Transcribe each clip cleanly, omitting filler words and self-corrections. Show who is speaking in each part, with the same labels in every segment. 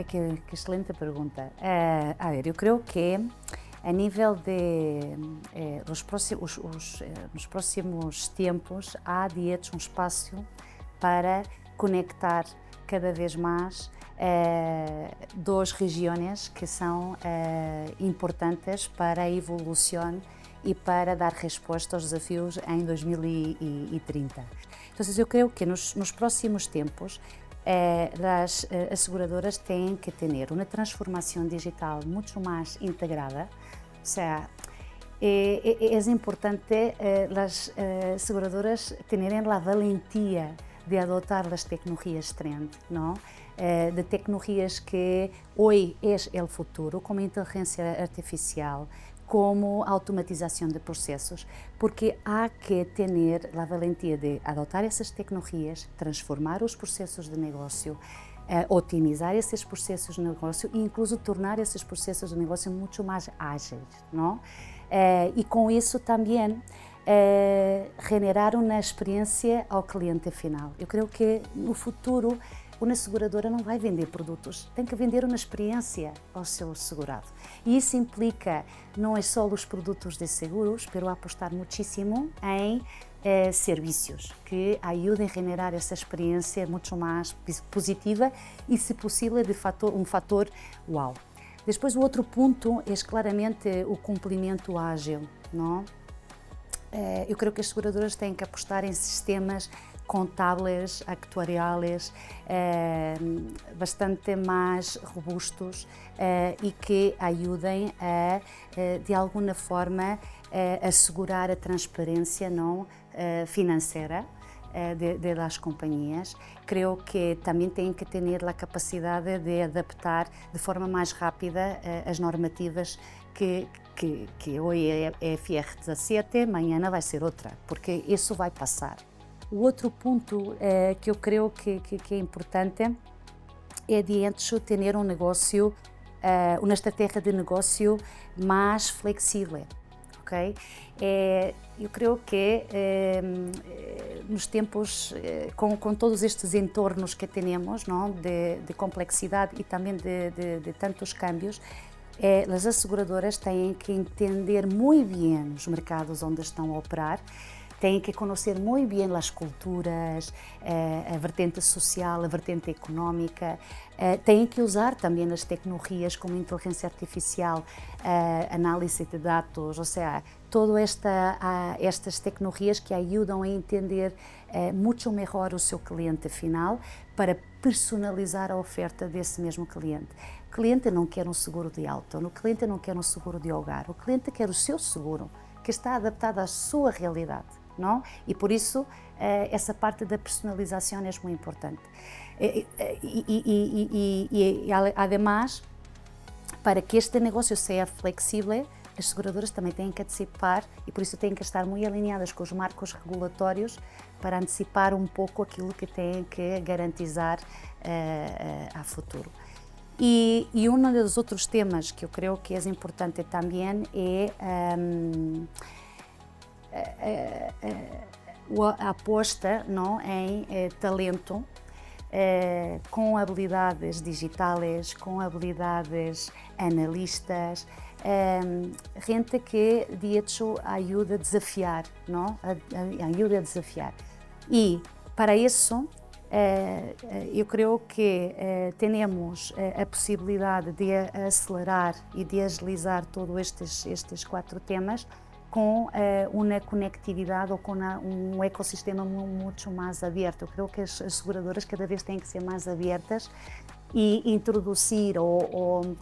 Speaker 1: que excelente pergunta. A ver, eu creo que a nível nos próximos tempos há de hecho um espaço para conectar cada vez mais duas regiões que são importantes para a evolução e para dar resposta aos desafios em 2030. Então, eu creio que nos próximos tempos as aseguradoras têm que ter uma transformação digital muito mais integrada, ou seja, é importante as aseguradoras terem a valentia de adotar as tecnologias trend, não? De tecnologias que hoje é o futuro, como a inteligência artificial, como a automatização de processos, porque há que ter a valentia de adotar essas tecnologias, transformar os processos de negócio, otimizar esses processos de negócio e incluso tornar esses processos de negócio muito mais ágeis, não? E com isso também generar uma experiência ao cliente final. Eu creio que no futuro uma seguradora não vai vender produtos, tem que vender uma experiência ao seu segurado. E isso implica não é só os produtos de seguros, mas apostar muitíssimo em serviços que ajudem a generar essa experiência muito mais positiva e, se possível, um fator wow. Depois, o outro ponto é claramente o complemento ágil, não? Eu creio que as seguradoras têm que apostar em sistemas contábeis, actuariais, bastante mais robustos e que ajudem a, de alguma forma, assegurar a transparência não financeira das companhias. Creio que também têm que ter a capacidade de adaptar de forma mais rápida as normativas que hoje é FR17, amanhã vai ser outra, porque isso vai passar. O outro ponto que eu creio que é importante é de antes ter um negócio, uma estratégia de negócio mais flexível, ok? Eu creio que nos tempos, com todos estes entornos que temos, não, de complexidade e também de tantos cambios, as asseguradoras têm que entender muito bem os mercados onde estão a operar, têm que conhecer muito bem as culturas, a vertente social, a vertente económica, têm que usar também as tecnologias como inteligência artificial, análise de dados, ou seja, todas estas tecnologias que ajudam a entender muito melhor o seu cliente final para personalizar a oferta desse mesmo cliente. O cliente não quer um seguro de auto, o cliente não quer um seguro de hogar, o cliente quer o seu seguro, que está adaptado à sua realidade. Não? E por isso essa parte da personalização é muito importante. Además, para que este negócio seja flexível, as seguradoras também têm que antecipar e por isso têm que estar muito alinhadas com os marcos regulatórios para antecipar um pouco aquilo que têm que garantizar a futuro. E um dos outros temas que eu creio que é importante também é a aposta não, em talento com habilidades digitais, com habilidades analistas, gente que de hecho ajuda a desafiar, não? Ajuda a desafiar. E para isso eu creio que temos a possibilidade de acelerar e de agilizar todos estes 4 temas com uma conectividade ou com um ecossistema muito mais aberto. Eu creio que as seguradoras cada vez têm que ser mais abertas e introduzir ou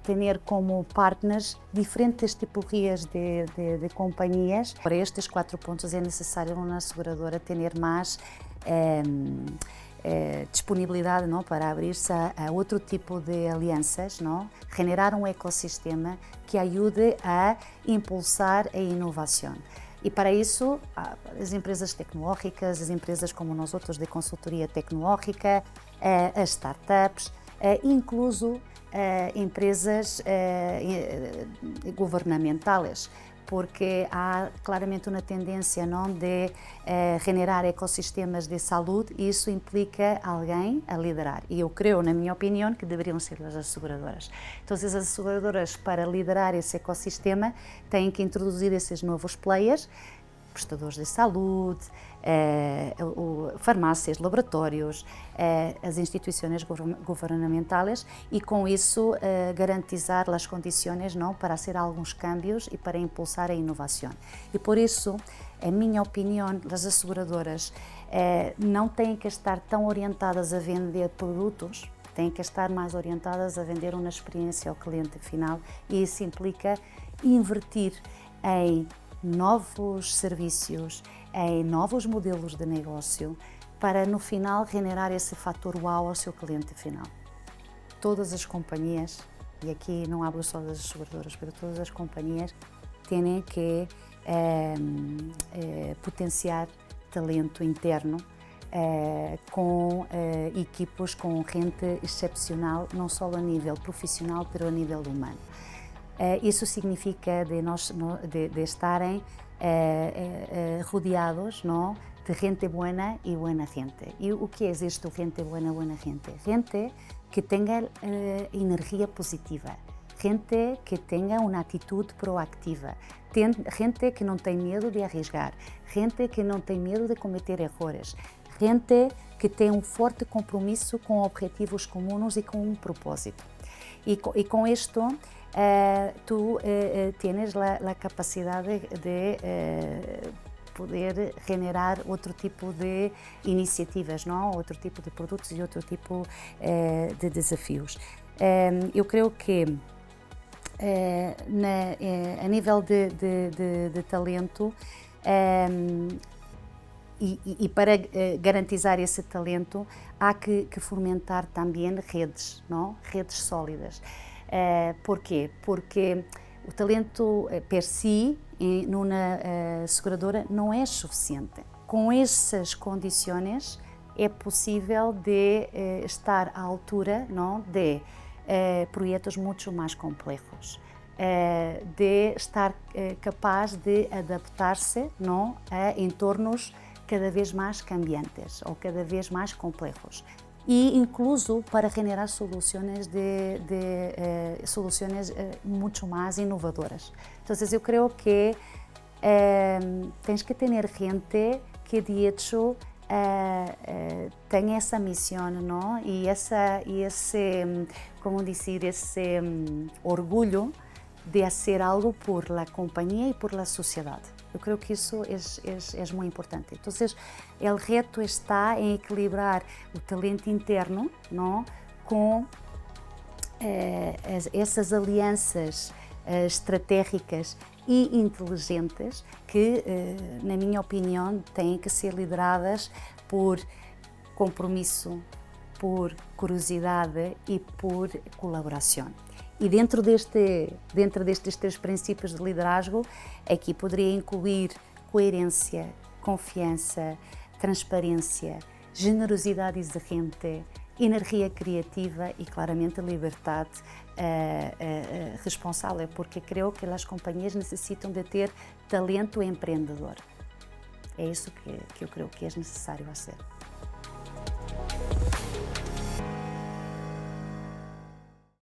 Speaker 1: ter como partners diferentes tipologias de companhias. Para estes 4 pontos é necessário uma seguradora ter mais disponibilidade não, para abrir-se a outro tipo de alianças, não? Generar um ecossistema que ajude a impulsar a inovação. E para isso, as empresas tecnológicas, as empresas como nós outros de consultoria tecnológica, as startups, incluso empresas governamentais, porque há claramente uma tendência não de generar ecossistemas de saúde e isso implica alguém a liderar. E eu creio, na minha opinião, que deveriam ser as asseguradoras. Então, as asseguradoras, para liderar esse ecossistema, têm que introduzir esses novos players, prestadores de saúde, farmácias, laboratórios, as instituições governamentais e com isso garantizar as condições não para fazer alguns cambios e para impulsar a inovação. E por isso, em minha opinião, as asseguradoras não têm que estar tão orientadas a vender produtos, têm que estar mais orientadas a vender uma experiência ao cliente final e isso implica invertir em novos serviços, em novos modelos de negócio, para no final generar esse fator wow ao seu cliente final. Todas as companhias, e aqui não hablo só das seguradoras, mas todas as companhias têm que potenciar talento interno com equipos com gente excepcional, não só a nível profissional, mas a nível humano. Isso significa de estarem rodeados não, de gente buena e buena gente. E o que é isto, gente buena, buena gente? Gente que tenha energia positiva, gente que tenha uma atitude proativa, gente que não tem medo de arriscar, gente que não tem medo de cometer erros, gente que tem um forte compromisso com objetivos comuns e com um propósito. E com isto, tu tienes a capacidade de poder generar outro tipo de iniciativas, não? Outro tipo de produtos e outro tipo de desafios. Eu creio que a nível de talento e para garantizar esse talento há que fomentar também redes, não? Redes sólidas. Porquê? Porque o talento per si, numa seguradora, não é suficiente. Com essas condições, é possível de estar à altura não, de projetos muito mais complexos, de estar capaz de adaptar-se não, a entornos cada vez mais cambiantes ou cada vez mais complexos. E incluso para generar soluções muito mais inovadoras. Então, eu creio que tens que ter gente que de hecho tem essa missão, não? E esse, como dizer, esse orgulho de fazer algo por la companhia e por la sociedade. Eu creio que isso é muito importante. Então, o reto está em equilibrar o talento interno, não, com essas alianças estratégicas e inteligentes que, na minha opinião, têm que ser lideradas por compromisso, por curiosidade e por colaboração. E dentro destes 3 princípios de liderazgo, aqui poderia incluir coerência, confiança, transparência, generosidade exigente, energia criativa e, claramente, liberdade responsável, porque creio que as companhias necessitam de ter talento empreendedor. É isso que eu creio que é necessário fazer.